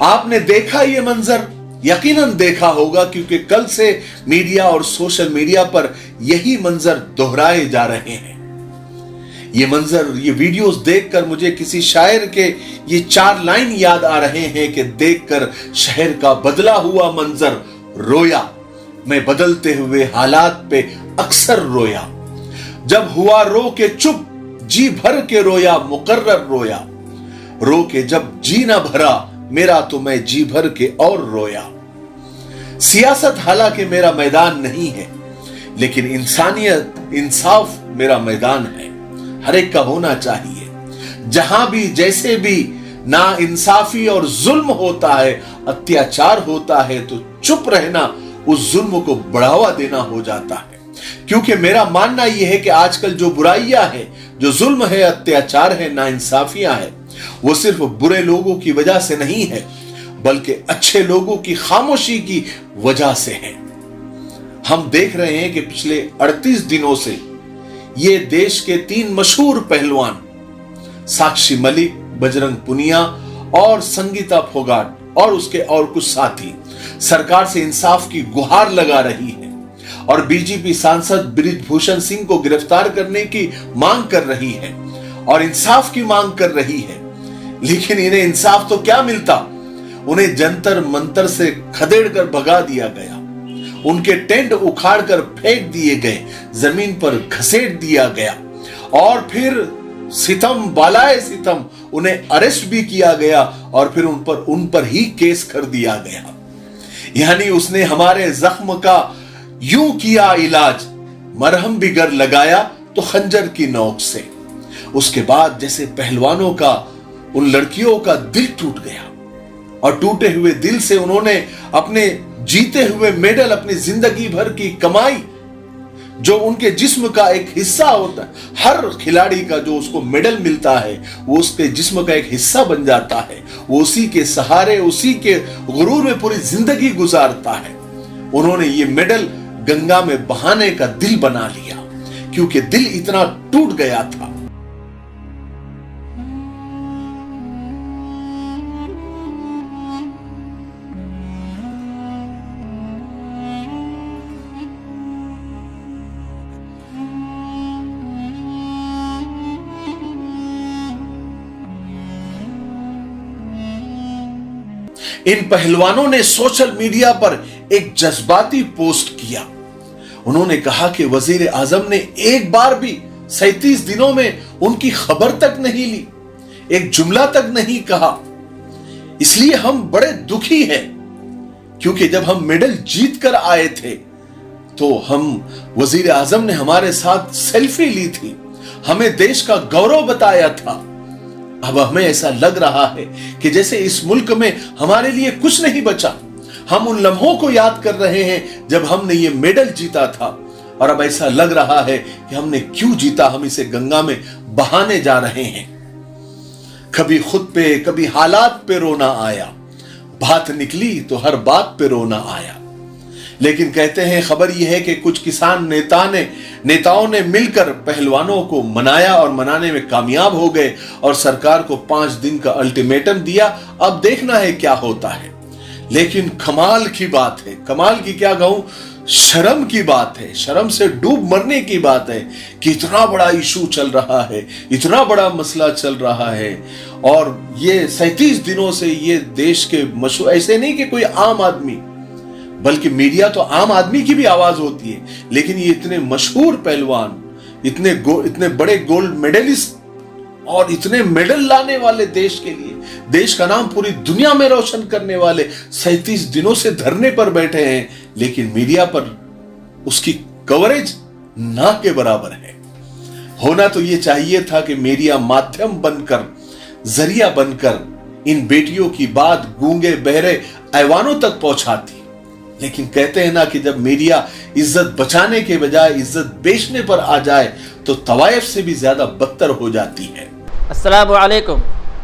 आपने देखा ये मंजर, यकीनन देखा होगा, क्योंकि कल से मीडिया और सोशल मीडिया पर यही मंजर दोहराए जा रहे हैं। ये मंजर, ये वीडियोस देखकर मुझे किसी शायर के ये 4 लाइन याद आ रहे हैं कि देखकर शहर का बदला हुआ मंजर रोया, मैं बदलते हुए हालात पे अक्सर रोया, जब हुआ रो के चुप जी भर के रोया, मुकर्रर रोया, रो के जब जी ना भरा मेरा तो मैं जी भर के और रोया। सियासत हालांकि मेरा मैदान नहीं है, लेकिन इंसानियत, इंसाफ मेरा मैदान है। हर एक का होना चाहिए। जहां भी जैसे भी ना इंसाफी और जुल्म होता है, अत्याचार होता है, तो चुप रहना उस जुल्म को बढ़ावा देना हो जाता है। क्योंकि मेरा मानना यह है कि आजकल जो बुराइयां है, जो जुल्म है, अत्याचार है, नाइंसाफियां है, वो सिर्फ बुरे लोगों की वजह से नहीं है, बल्कि अच्छे लोगों की खामोशी की वजह से है। हम देख रहे हैं कि पिछले 38 दिनों से ये देश के 3 मशहूर पहलवान, साक्षी मलिक, बजरंग पुनिया और संगीता फोगाट और उसके और कुछ साथी, सरकार से इंसाफ की गुहार लगा रही है और बीजेपी सांसद बृजभूषण सिंह को गिरफ्तार करने की मांग कर रही है और इंसाफ की मांग कर रही है। लेकिन इन्हें इंसाफ तो क्या मिलता, उन्हें जंतर मंतर से खदेड़ कर भगा दिया गया, उनके टेंट उखाड़ कर फेंक दिए गए, जमीन पर घसीट दिया गया और फिर सितम बालाए सितम उन्हें अरेस्ट भी किया गया और फिर उन पर ही केस कर दिया गया। यानी उसने हमारे जख्म का यूं किया इलाज, मरहम भी गर लगाया तो खंजर की नोक से। उसके बाद जैसे पहलवानों का, उन लड़कियों का दिल टूट गया और टूटे हुए दिल से उन्होंने अपने जीते हुए मेडल, अपनी जिंदगी भर की कमाई, जो उनके जिस्म का एक हिस्सा होता है, हर खिलाड़ी का जो उसको मेडल मिलता है वो उसके जिस्म का एक हिस्सा बन जाता है, वो उसी के सहारे, उसी के गुरूर में पूरी जिंदगी गुजारता है। उन्होंने ये मेडल गंगा में बहाने का दिल बना लिया, क्योंकि दिल इतना टूट गया था। इन पहलवानों ने सोशल मीडिया पर एक जज्बाती पोस्ट किया। उन्होंने कहा कि वजीर आजम ने एक बार भी 37 दिनों में उनकी खबर तक नहीं ली, एक जुमला तक नहीं कहा। इसलिए हम बड़े दुखी हैं, क्योंकि जब हम मेडल जीत कर आए थे तो वजीर आजम ने हमारे साथ सेल्फी ली थी, हमें देश का गौरव बताया था। अब हमें ऐसा लग रहा है कि जैसे इस मुल्क में हमारे लिए कुछ नहीं बचा। हम उन लम्हों को याद कर रहे हैं जब हमने ये मेडल जीता था, और अब ऐसा लग रहा है कि हमने क्यों जीता, हम इसे गंगा में बहाने जा रहे हैं। कभी खुद पे, कभी हालात पे रोना आया, बात निकली तो हर बात पे रोना आया। लेकिन कहते हैं खबर यह है कि कुछ किसान नेताओं ने मिलकर पहलवानों को मनाया और मनाने में कामयाब हो गए और सरकार को 5 दिन का अल्टीमेटम दिया। अब देखना है क्या होता है। लेकिन कमाल की बात है, कमाल की क्या कहूं, शर्म की बात है, शर्म से डूब मरने की बात है कि इतना बड़ा इशू चल रहा है, इतना बड़ा मसला चल रहा है और ये 37 दिनों से ये देश के मशहूर, ऐसे नहीं कि कोई आम आदमी, बल्कि मीडिया तो आम आदमी की भी आवाज होती है, लेकिन ये इतने मशहूर पहलवान, इतने बड़े गोल्ड मेडलिस्ट और इतने मेडल लाने वाले देश के लिए, देश का नाम पूरी दुनिया में रोशन करने वाले 37 दिनों से धरने पर बैठे हैं, लेकिन मीडिया पर उसकी कवरेज ना के बराबर है। होना तो ये चाहिए था कि मीडिया माध्यम बनकर, जरिया बनकर इन बेटियों की बात गूंगे बहरे ऐवानों तक पहुंचाती, लेकिन कहते हैं ना कि जब मीडिया इज्जत बचाने के बजाय इज्जत बेचने पर आ जाए तो तवायफ से भी ज्यादा बदतर हो जाती है। अस्सलामु अलैकुम,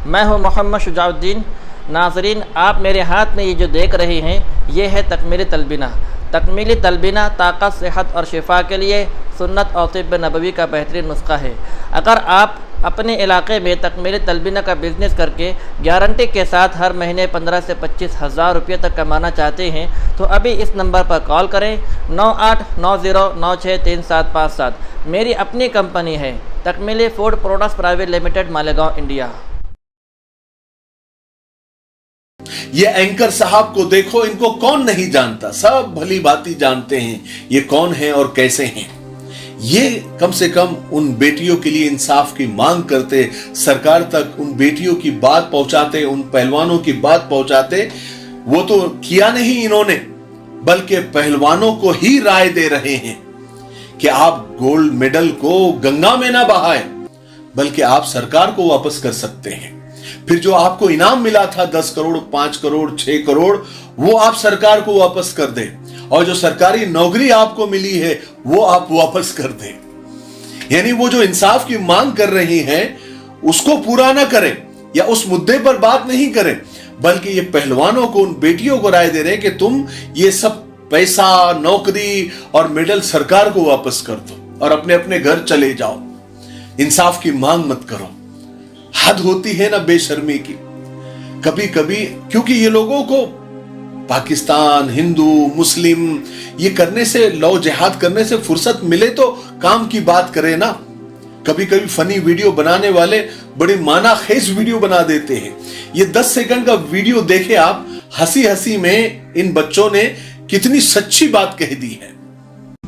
मैं हूं मोहम्मद शुजाउद्दीन। नाजरीन, आप मेरे हाथ में ये जो देख रहे हैं ये है तकमीली तलबीना। तकमीली तलबीना ताकत, सेहत और शिफा के लिए सुन्नत और तिब्ब नबवी का बेहतरीन नुस्खा है। अगर आप अपने इलाके में तकमीली तलबीना का बिज़नेस करके गारंटी के साथ हर महीने 15 से 25 हज़ार रुपये तक कमाना चाहते हैं तो अभी इस नंबर पर कॉल करें 9890963757। मेरी अपनी कंपनी है Takmeeli food products private limited, Malegaon, India. ये एंकर साहब को देखो, इनको कौन नहीं जानता, सब भली भांति जानते हैं ये कौन है और कैसे हैं। ये कम से कम उन बेटियों के लिए इंसाफ की मांग करते, सरकार तक उन बेटियों की बात पहुंचाते, उन पहलवानों की बात पहुंचाते। वो तो किया नहीं इन्होंने, बल्कि पहलवानों को ही राय दे रहे हैं कि आप गोल्ड मेडल को गंगा में ना बहाएं, बल्कि आप सरकार को वापस कर सकते हैं। फिर जो आपको इनाम मिला था 10 करोड़, 5 करोड़, 6 करोड़, वो आप सरकार को वापस कर दें, और जो सरकारी नौकरी आपको मिली है वो आप वापस कर दें। यानी वो जो इंसाफ की मांग कर रही हैं उसको पूरा ना करें या उस मुद्दे पर बात नहीं करें, बल्कि ये पहलवानों को, उन बेटियों को राय दे रहे हैं कि तुम ये सब पैसा, नौकरी और मेडल सरकार को वापस कर दो और अपने अपने घर चले जाओ, इंसाफ की मांग मत करो। हद होती है ना बेशर्मी की कभी कभी, क्योंकि ये लोगों को पाकिस्तान, हिंदू, मुस्लिम ये करने से, लव जिहाद करने से फुर्सत मिले तो काम की बात करें ना। कभी कभी फनी वीडियो बनाने वाले बड़ी माना खेज वीडियो बना देते हैं। ये 10 सेकंड का वीडियो देखे आप, हंसी हंसी में इन बच्चों ने कितनी सच्ची बात कह दी है।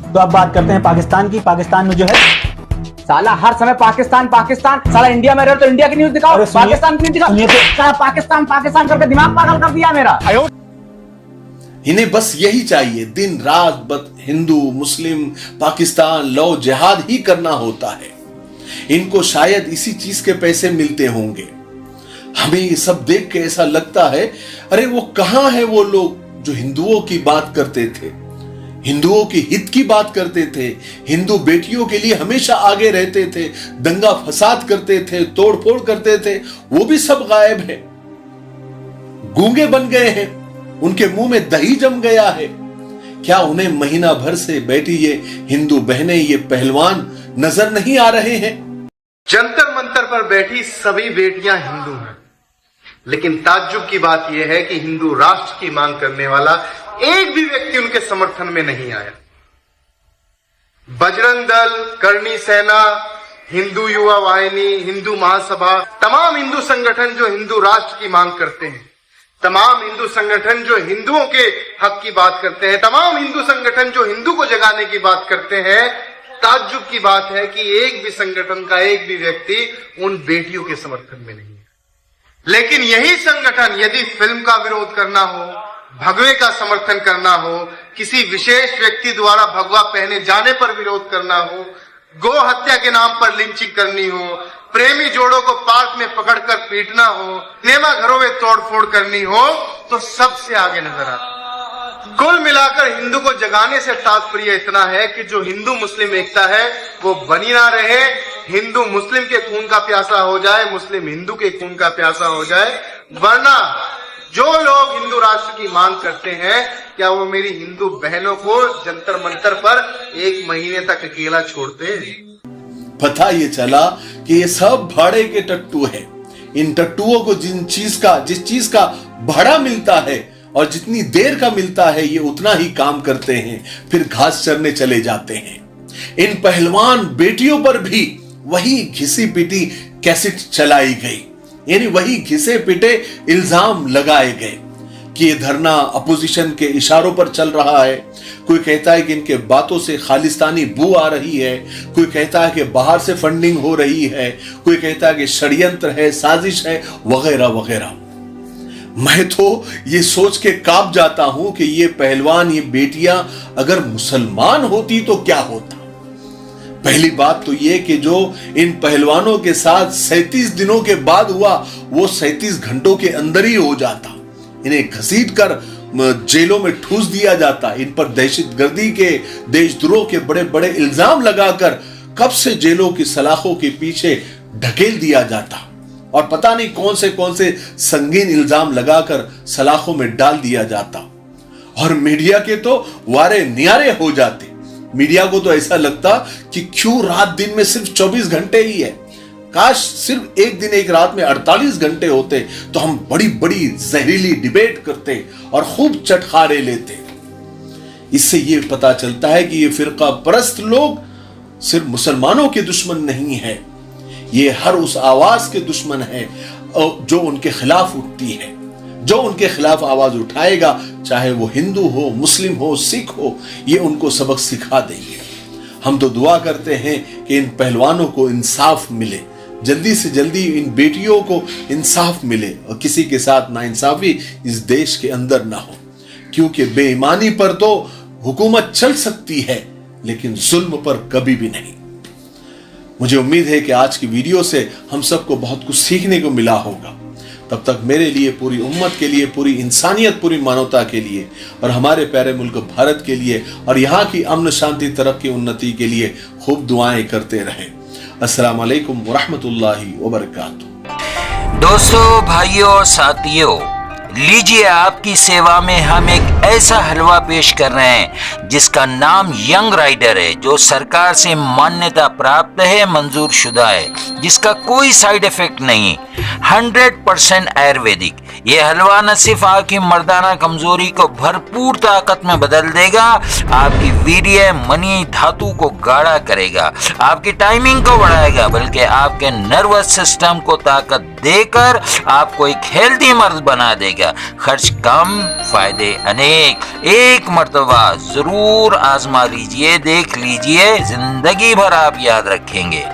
तो अब बात करते हैं पाकिस्तान की। पाकिस्तान में जो है साला हर समय पाकिस्तान पाकिस्तान, साला इंडिया में रहो तो इंडिया की न्यूज दिखाओ, पाकिस्तान की न्यूज दिखाओ। साला पाकिस्तान पाकिस्तान करके दिमाग पागल कर दिया मेरा। इन्हें बस यही चाहिए, दिन रात बस हिंदू, मुस्लिम, पाकिस्तान, लव जिहाद ही करना होता है। इनको शायद इसी चीज के पैसे मिलते होंगे। हमें ये सब देख के ऐसा लगता है, अरे वो कहां है वो लोग जो हिंदुओं की बात करते थे, हिंदुओं की हित की बात करते थे, हिंदू बेटियों के लिए हमेशा आगे रहते थे, दंगा फसाद करते थे, तोड़फोड़ करते थे, वो भी सब गायब है, गूंगे बन गए हैं, उनके मुंह में दही जम गया है। क्या उन्हें महीना भर से बैठी ये हिंदू बहनें, ये पहलवान नजर नहीं आ रहे हैं? जंतर मंतर पर बैठी सभी बेटियां हिंदू हैं, लेकिन ताज्जुब की बात यह है कि हिंदू राष्ट्र की मांग करने वाला एक भी व्यक्ति उनके समर्थन में नहीं आया। बजरंग दल, करणी सेना, हिंदू युवा वाहिनी, हिंदू महासभा, तमाम हिंदू संगठन जो हिंदू राष्ट्र की मांग करते हैं, तमाम हिंदू संगठन जो हिंदुओं के हक की बात करते हैं, तमाम हिंदू संगठन जो हिंदू को जगाने की बात करते हैं, ताज्जुब की बात है कि एक भी संगठन का एक भी व्यक्ति उन बेटियों के समर्थन में नहीं है। लेकिन यही संगठन यदि फिल्म का विरोध करना हो, भगवे का समर्थन करना हो, किसी विशेष व्यक्ति द्वारा भगवा पहने जाने पर विरोध करना हो, गो हत्या के नाम पर लिंचिंग करनी हो, प्रेमी जोड़ों को पार्क में पकड़कर पीटना हो, सिनेमा घरों में तोड़फोड़ करनी हो, तो सबसे आगे नजर आता है। कुल मिलाकर हिंदू को जगाने से तात्पर्य इतना है कि जो हिंदू मुस्लिम एकता है वो बनी ना रहे, हिंदू मुस्लिम के खून का प्यासा हो जाए, मुस्लिम हिंदू के खून का प्यासा हो जाए। वरना जो लोग हिंदू राष्ट्र की मांग करते हैं, क्या वो मेरी हिंदू बहनों को जंतर मंतर पर 1 महीने तक अकेला छोड़ते हैं? पता ये चला कि ये सब भाड़े के टट्टू हैं। इन टट्टुओं को जिस चीज का भाड़ा मिलता है और जितनी देर का मिलता है, ये उतना ही काम करते हैं, फिर घास चरने चले जाते हैं। इन पहलवान बेटियों पर भी वही घिसी पिटी कैसेट चलाई गई, यानी वही घिसे पिटे इल्जाम लगाए गए कि ये धरना अपोजिशन के इशारों पर चल रहा है। कोई कहता है कि इनके बातों से खालिस्तानी बू आ रही है, कोई कहता है कि बाहर से फंडिंग हो रही है, कोई कहता है कि षड्यंत्र है, साजिश है, वगैरह वगैरह। मैं तो ये सोच के कांप जाता हूं कि ये पहलवान, ये बेटियां अगर मुसलमान होती तो क्या होता। पहली बात तो ये कि जो इन पहलवानों के साथ 37 दिनों के बाद हुआ, वो 37 घंटों के अंदर ही हो जाता। इन्हें घसीट कर जेलों में ठूस दिया जाता, इन पर दहशतगर्दी के, देशद्रोह के बड़े बड़े इल्जाम लगाकर कब से जेलों की सलाखों के पीछे ढकेल दिया जाता और पता नहीं कौन से संगीन इल्जाम लगाकर सलाखों में डाल दिया जाता। और मीडिया के तो वारे नियारे हो जाते। मीडिया को तो ऐसा लगता कि क्यों रात दिन में सिर्फ 24 घंटे ही है, काश सिर्फ एक दिन एक रात में 48 घंटे होते तो हम बड़ी बड़ी जहरीली डिबेट करते और खूब चटखारे लेते। इससे यह पता चलता है कि ये फिरका परस्त लोग सिर्फ मुसलमानों के दुश्मन नहीं है, ये हर उस आवाज के दुश्मन है जो उनके खिलाफ उठती है। जो उनके खिलाफ आवाज उठाएगा, चाहे वो हिंदू हो, मुस्लिम हो, सिख हो, ये उनको सबक सिखा देंगे। हम तो दुआ करते हैं कि इन पहलवानों को इंसाफ मिले, जल्दी से जल्दी इन बेटियों को इंसाफ मिले और किसी के साथ नाइंसाफी इस देश के अंदर ना हो, क्योंकि बेईमानी पर तो हुकूमत चल सकती है लेकिन जुल्म पर कभी भी नहीं। मुझे उम्मीद है कि आज की वीडियो से हम सबको बहुत कुछ सीखने को मिला होगा। तब तक मेरे लिए, पूरी उम्मत के लिए, पूरी इंसानियत, पूरी मानवता के लिए और हमारे प्यारे मुल्क भारत के लिए और यहाँ की अमन, शांति, तरक्की, उन्नति के लिए खूब दुआएं करते रहें। अस्सलाम वालेकुम वरहमतुल्लाहि वबरकातुहू। दोस्तों, भाइयों और साथियों, लीजिए आपकी सेवा में हम एक ऐसा हलवा पेश कर रहे हैं जिसका नाम यंग राइडर है, जो सरकार से मान्यता प्राप्त है, मंजूर शुदा है, जिसका कोई साइड इफेक्ट नहीं, 100% आयुर्वेदिक। ये हलवा न सिर्फ आपकी मर्दाना कमजोरी को भरपूर ताकत में बदल देगा, आपकी वीर्य, मनी, धातु को गाढ़ा करेगा, आपकी टाइमिंग को बढ़ाएगा, बल्कि आपके नर्वस सिस्टम को ताकत देकर आपको एक हेल्दी मर्द बना देगा। खर्च कम, फायदे अनेक। एक मर्तबा जरूर आजमा लीजिए, देख लीजिए, जिंदगी भर आप याद रखेंगे।